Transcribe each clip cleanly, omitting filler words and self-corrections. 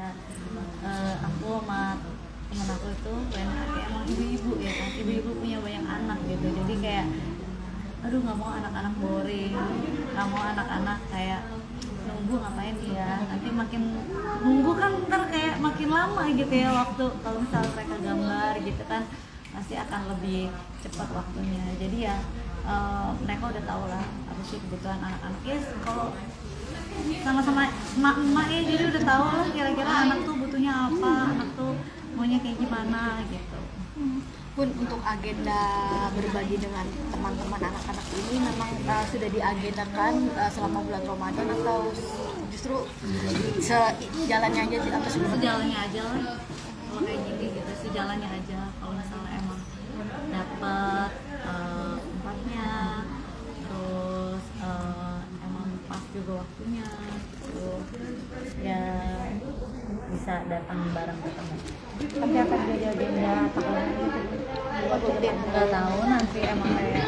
Aku sama temen aku itu kayak emang ibu-ibu ya kan, ibu-ibu punya banyak anak gitu, jadi kayak aduh nggak mau anak-anak boring, nggak mau anak-anak kayak nunggu ngapain ya, nanti makin nunggu kan ntar kayak makin lama gitu ya waktu, kalau misalnya mereka gambar gitu kan pasti akan lebih cepat waktunya. Jadi ya mereka udah tahu lah apa sih kebutuhan anak-anak ya, kalau sama-sama emak-emak ya, jadi udah tahu lah kira-kira anak tuh butuhnya apa, anak tuh maunya kayak gimana gitu. Pun untuk agenda berbagi dengan teman-teman anak-anak ini memang sudah diagendakan selama bulan Ramadan atau justru sejalannya aja sih, atau sejalannya aja lah kalau kayak gini gitu, sejalannya aja. Kalau misalnya emang dapat tempatnya, terus emang pas juga waktunya gitu, ya bisa datang bareng ketemu. Tapi akan jadi agenda tahunan gitu. Nggak tahu nanti emang kayak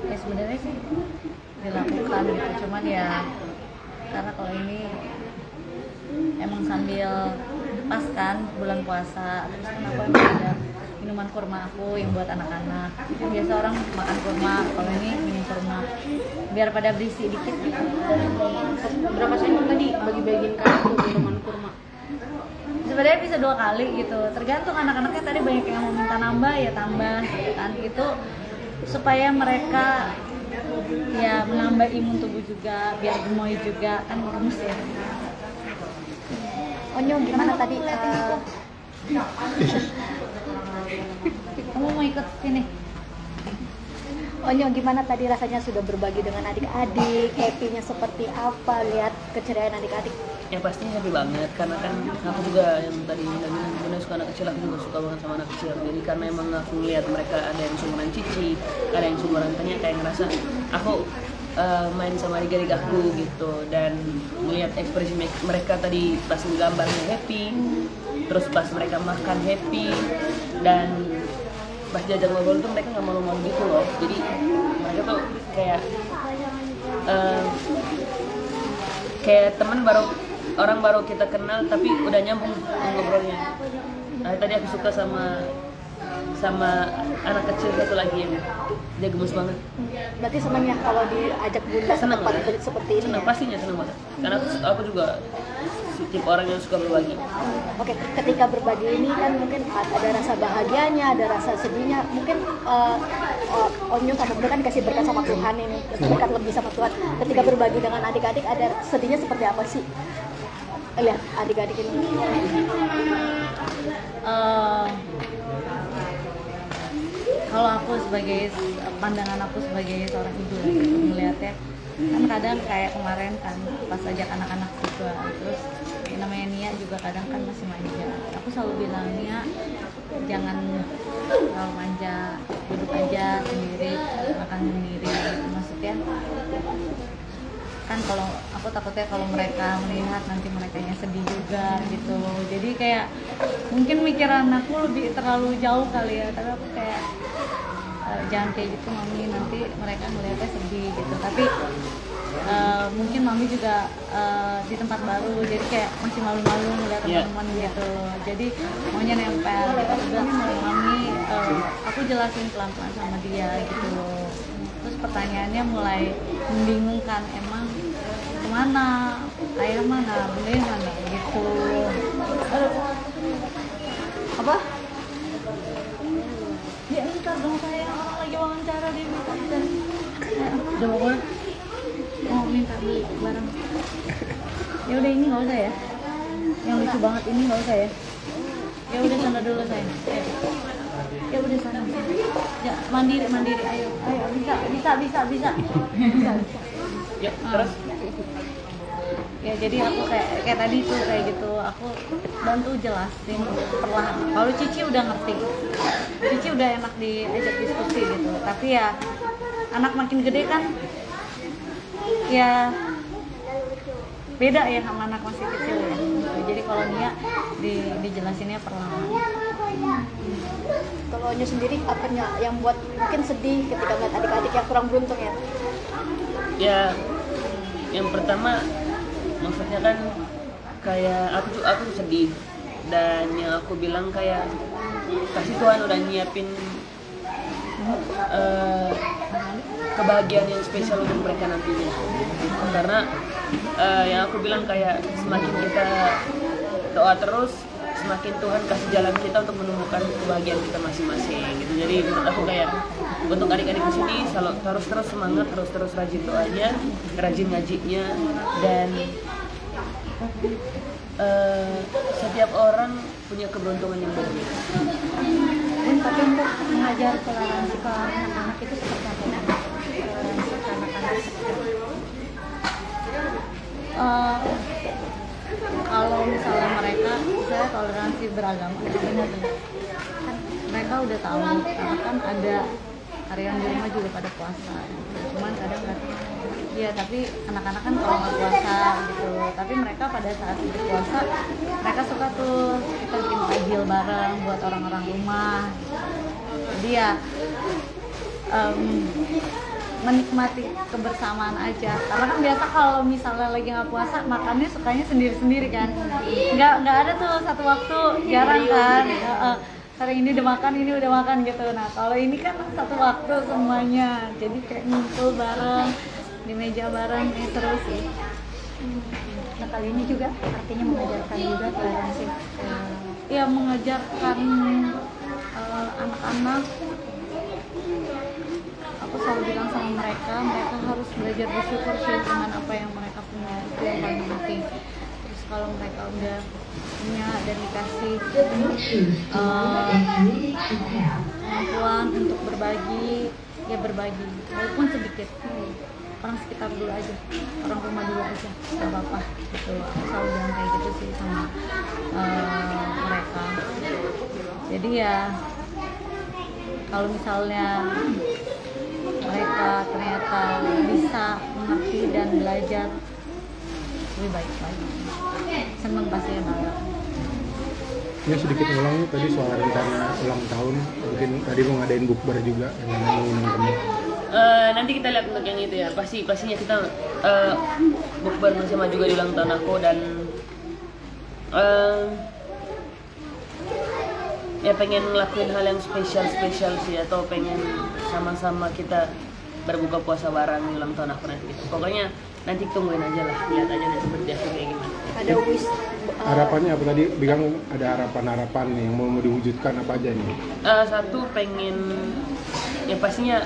ya sebenarnya sih dilakukan gitu, cuman ya karena kalau ini emang sambil pas kan bulan puasa, terus kan aku emang ada minuman kurma aku yang buat anak-anak. Biasa orang makan kurma, kalau ini minum kurma biar pada berisi dikit gitu. Berapa sendok tadi bagi-bagiin kan minuman kurma? Sebenarnya bisa 2 kali gitu, tergantung anak-anaknya. Tadi banyak yang mau minta nambah ya tambah gitu kan, itu supaya mereka ya menambah imun tubuh juga, biar gemoy juga kan, gemes ya. Onyo gimana tadi? Kamu mau ikut sini? Onyo gimana tadi rasanya sudah berbagi dengan adik-adik, happy-nya seperti apa, lihat keceriaan adik-adik? Ya pastinya happy banget, karena kan aku juga yang tadi bilang benar suka anak kecil, aku juga suka banget sama anak kecil. Jadi karena emang aku ngeliat mereka ada yang seumuran Cici, ada yang seumuran Tanya, kayak ngerasa aku main sama adik-adik aku gitu, dan melihat ekspresi mereka tadi pas menggambarnya happy, terus pas mereka makan happy, dan pas diajak ngobrol tuh mereka nggak malu-malu gitu loh. Jadi mereka tuh kayak teman baru, orang baru kita kenal tapi udah nyambung ngobrolnya. Nah, tadi aku suka sama anak kecil satu lagi yang dia gemes banget. Berarti senang ya kalau diajak bunda Senang tempat banget. seperti ini? Senang, Ya? pastinya senang banget. Karena aku juga tipe orang yang suka berbagi. Oke, ketika berbagi ini kan mungkin ada rasa bahagianya, ada rasa sedihnya. Mungkin Onyo sama Bunda kan dikasih berkat sama Tuhan ini, berkat lebih sama Tuhan. Ketika berbagi dengan adik-adik, ada sedihnya seperti apa sih? Lihat adik-adik ini. Kalau aku sebagai pandangan aku sebagai seorang ibu gitu, melihatnya kan kadang kayak kemarin kan pas ajak anak-anak juga, terus namanya Nia juga kadang kan masih manja. Aku selalu bilang, Nia jangan terlalu manja, duduk aja sendiri, makan sendiri gitu. Maksudnya kan kalau aku takutnya kalau mereka melihat nanti merekanya sedih juga gitu. Jadi kayak mungkin mikiran aku lebih terlalu jauh kali ya, tapi aku kayak jangan kayak gitu mami, nanti mereka melihatnya sedih gitu. Tapi mungkin mami juga di tempat baru, jadi kayak masih malu-malu ngeliat teman-teman gitu. Jadi maunya nempel gitu. Aku bilang mami, aku jelasin pelan-pelan sama dia gitu. Terus pertanyaannya mulai membingungkan, emang kemana, ayah mana, bunda mana gitu. Apa? Ya minta dong saya, orang lagi wawancara dia minta. Udah pokoknya mau minta beli barang. Ya udah ini nggak usah ya, yang lucu banget ini nggak usah ya. Ya udah sana dulu saya. Ya udah sana. Ya mandiri, ayo bisa. Ya, terus Ya jadi aku kayak tadi tuh kayak gitu, aku bantu jelasin perlahan. Kalau Cici udah ngerti, Cici udah enak diajak diskusi gitu. Tapi ya anak makin gede kan, ya beda ya sama anak masih kecil ya. Jadi kalau Nia dijelasinnya perlahan. Kalau Onyo sendiri apa yang buat mungkin sedih ketika melihat adik-adik yang kurang beruntung ya? ya yang pertama maksudnya kan kayak aku sedih, dan yang aku bilang kayak kasih Tuhan udah nyiapin kebahagiaan yang spesial untuk mereka nantinya. Karena yang aku bilang kayak semakin kita doa terus, semakin Tuhan kasih jalan kita untuk menemukan kebahagiaan kita masing-masing gitu. Jadi menurut aku kayak untuk adik-adik di sini harus terus semangat, harus terus rajin doanya, rajin ngajinya, dan setiap orang punya keberuntungan yang berbeda. Tapi untuk mengajar toleransi ke anak-anak itu seperti apa? Toleransi ke anak-anak Kalau misalnya mereka toleransi beragama, benar kan mereka udah tahu, karena kan ada karyawan di rumah juga pada puasa, cuman kadang kan ya, tapi anak-anak kan kalau nggak puasa gitu, tapi mereka pada saat berpuasa mereka suka tuh kita bikin takjil bareng buat orang-orang rumah gitu. Jadi ya menikmati kebersamaan aja, karena kan biasa kalau misalnya lagi nggak puasa makannya sukanya sendiri-sendiri kan, nggak ada tuh satu waktu, jarang kan. Sering ini udah makan gitu. Nah kalau ini kan satu waktu semuanya, jadi kayak ngumpul bareng di meja bareng, ini seru sih. Nah kali ini juga artinya mengajarkan juga toleransi. Ya mengajarkan anak-anak. Aku selalu bilang sama mereka harus belajar bersyukur sih dengan apa yang mereka punya, itu yang paling penting. Terus kalau mereka udah punya dan dikasih kemampuan untuk berbagi, ya berbagi walaupun sedikit, orang sekitar dulu aja, orang rumah dulu aja, gak apa-apa gitu. Aku selalu bilang kayak gitu sih sama mereka. Jadi ya kalau misalnya mereka ternyata bisa mengerti dan belajar, lebih baik lagi. Seneng pastinya banget. Ya sedikit ngulangnya tadi soal rencana ulang tahun, mungkin tadi mau ngadain bukber juga dengan ngundang teman. Nanti kita lihat untuk yang itu ya, pastinya kita bukber bersama juga di ulang tahun aku, dan ya pengen ngelakuin hal yang spesial sih, atau pengen sama-sama kita berbuka puasa bareng di ulang tahun aku nanti. Pokoknya nanti tungguin aja lah, lihat aja nanti berjasa kayak gimana. Ada wish Harapannya apa tadi? Bilang ada harapan nih yang mau diwujudkan apa aja nih? Satu pengen, ya pastinya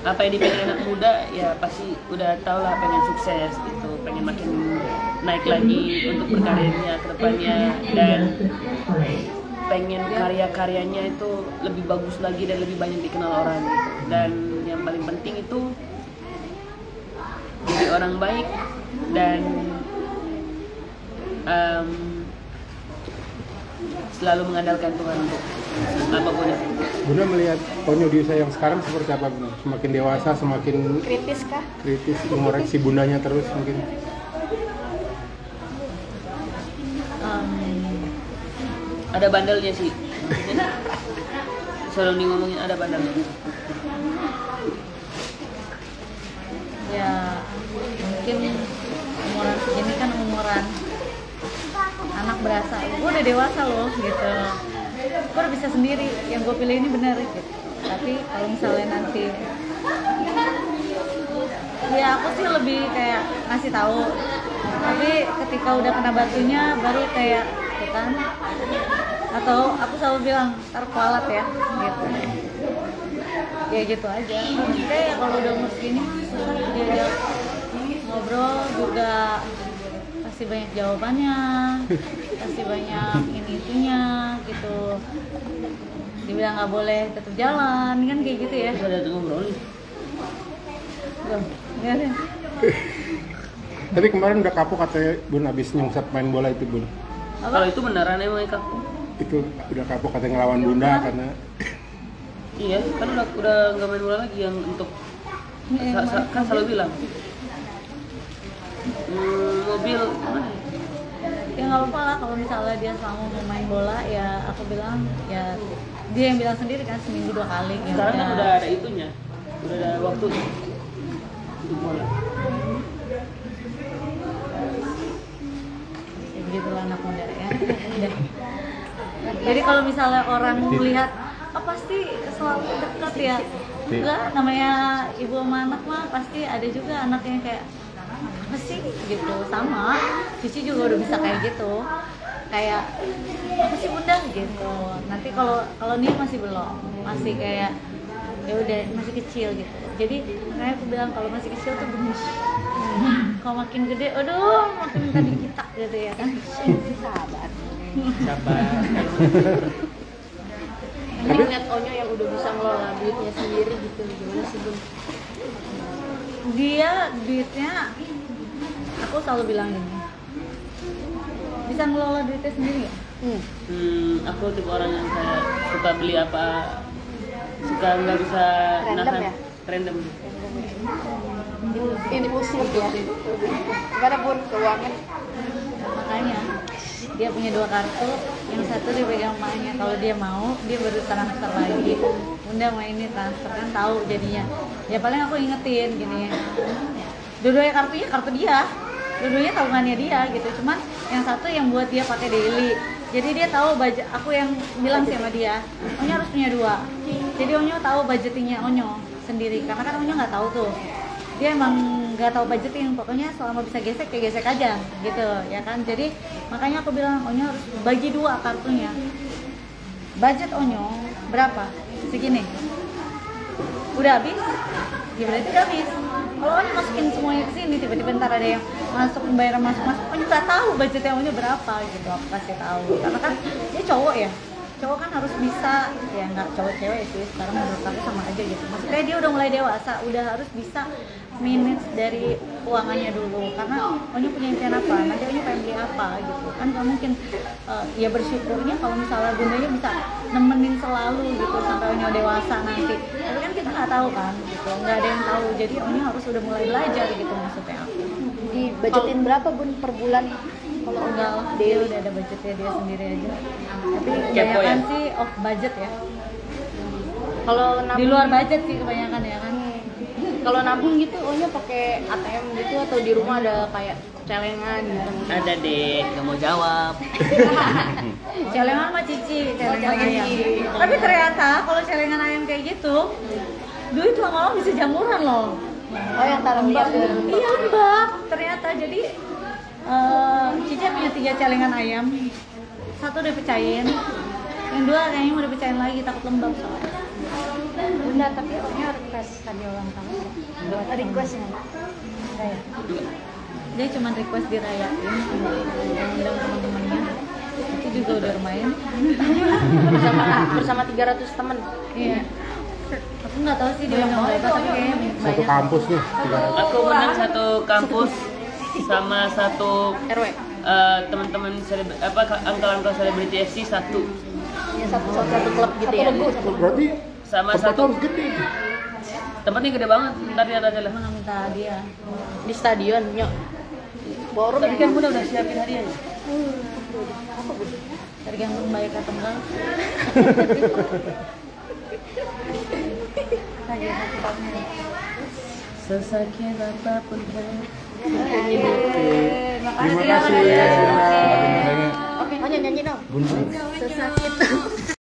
apa yang dipengen anak muda ya pasti udah tau lah, pengen sukses gitu, pengen makin naik lagi untuk berkarirnya ke depannya, dan pengen karya-karyanya itu lebih bagus lagi dan lebih banyak dikenal orang gitu. Dan yang paling penting itu jadi orang baik dan selalu mengandalkan Tuhan untuk apapun itu. Bunda melihat Tonyo di usia yang sekarang seperti apa, Bunda? Semakin dewasa, semakin kritis kah? kritis, mengoreksi bundanya terus mungkin? Ada bandelnya sih. Selalu ngomongin ada bandelnya. Ya mungkin umuran segini kan umuran anak berasa gue udah dewasa loh gitu, gue udah bisa sendiri, yang gue pilih ini benar gitu. Tapi kalau misalnya nanti ya aku sih lebih kayak ngasih tahu, tapi ketika udah kena batunya baru kayak gitu kan, atau aku selalu bilang ntar kualat ya gitu. Ya gitu aja, kayak kalau udah umur segini susah diajak ngobrol juga, pasti banyak jawabannya, pasti banyak ini-itunya gitu. Dibilang nggak boleh tetap jalan, kan kayak gitu ya. Bisa datang ngobrol nih. Enggak deh. Tapi kemarin udah kapok katanya Bun abis nyungsep main bola itu, Bun. Kalau itu beneran emang kaku? Itu udah kapok katanya ngelawan Bunda karena Iya, kan udah nggak main bola lagi yang untuk kan selalu bilang mobil mana? Ya nggak apa-apa lah kalau misalnya dia selalu mau main bola, ya aku bilang ya dia yang bilang sendiri kan seminggu 2 kali. Ya Sekarang kan udah ada itunya, udah ada waktu untuk bola. gitu loh anak muda ya. Udah. Jadi kalau misalnya orang melihat pasti selalu dekat ya, enggak, namanya ibu sama anak mah pasti ada juga anaknya kayak apa sih gitu. Sama Cici juga udah bisa kayak gitu, kayak apa sih bunda gitu. Nanti kalau Nia masih belum, masih kayak ya udah masih kecil gitu. Jadi makanya aku bilang kalau masih kecil tuh gemes. Kalau makin gede, aduh makin minta dikitak gitu ya kan. Sabar. Sabar. Ini ngeliat Onyo yang udah bisa ngelola duitnya sendiri gitu, gimana sih Bun? Dia duitnya, aku selalu bilang gini, bisa ngelola duitnya sendiri ya? Aku tipe orang yang kayak suka beli apa, suka nggak bisa Random nahan. ya? Random. Impulsif ya. Gimana Bun keuangan? Makanya dia punya 2 kartu, yang satu dipegang emaknya, kalau dia mau dia baru transfer lagi. Bunda mau ini transfer kan tahu jadinya. Ya paling aku ingetin gini, dua-duanya kartunya kartu dia, dua-duanya tabungannya dia gitu. Cuman yang satu yang buat dia pakai daily. Jadi dia tahu budget, aku yang bilang sih sama dia, Onyo harus punya 2. Jadi Onyo tahu budgetingnya Onyo sendiri, karena kan Onyo nggak tahu tuh. Dia emang nggak tahu budgeting, pokoknya selama bisa gesek ya gesek aja gitu ya kan. Jadi makanya aku bilang Onyo harus bagi 2 kartunya. Budget Onyo berapa? Segini. Udah habis? Ya berarti udah habis. Kalau Onyo masukin semuanya ke sini, tiba-tiba ntar ada yang masuk pembayaran masuk-masuk, Onyo nggak tahu budgetnya Onyo berapa gitu. Aku kasih tahu. Karena kan dia cowok ya. Cowok kan harus bisa, ya nggak cowok cewek sih, sekarang menurut aku sama aja gitu. Maksudnya dia udah mulai dewasa, udah harus bisa manage dari keuangannya dulu. Karena Onyo punya impian apa, nanti Onyo pengen beli apa gitu. Kan nggak mungkin, ya bersyukurnya kalau misalnya bundanya bisa nemenin selalu gitu sampai Onyo dewasa nanti. Tapi kan kita nggak tahu kan gitu, nggak ada yang tahu. Jadi Onyo harus udah mulai belajar gitu maksudnya aku. Dibajetin berapa Bun per bulan? Kalau enggak, dia udah ada budgetnya dia sendiri aja. Tapi Kepo kebanyakan ya? sih off budget ya. Kalau Di nabung, luar budget sih kebanyakan ya kan. kalau nabung gitu Onyo pakai ATM gitu atau di rumah ada kayak celengan gitu? Ada deh, nggak mau jawab. Celengan mah Cici, celengan ayam. Tapi ternyata kalau celengan ayam kayak gitu, duit lama-lama bisa jamuran loh. Oh yang taruh Mbak, dia iya Mbak. Ternyata jadi Cici punya 3 celengan ayam. 1 udah pecahin, yang 2 kayaknya mau dipecahin lagi takut lembab soalnya. Bunda, tapi Onyo request tadi ulang tahun buat requestnya. Ya. Dia cuma request dirayain, undang teman-temannya. Itu juga udah lumayan. bersama 300 temen. Iya. Aku nggak tahu sih dia undang berapa, tapi kayaknya Satu banyak. kampus nih. Aku undang satu kampus sama satu RW. teman-teman angkal-angkal selebriti FC 1 Ya, satu klub gitu ya. Berarti sama tempatnya satu harus gede. tempatnya gede banget. Ntar lihat aja lah. Emang minta dia. Di stadion, Nyok. Forum Tadi kan Bunda udah siapin hadiahnya. Tergantung baik atau enggak. Sesakit apapun kan. Terima kasih ya. Oke, Onyo nyanyi dong. Bun. Sesakit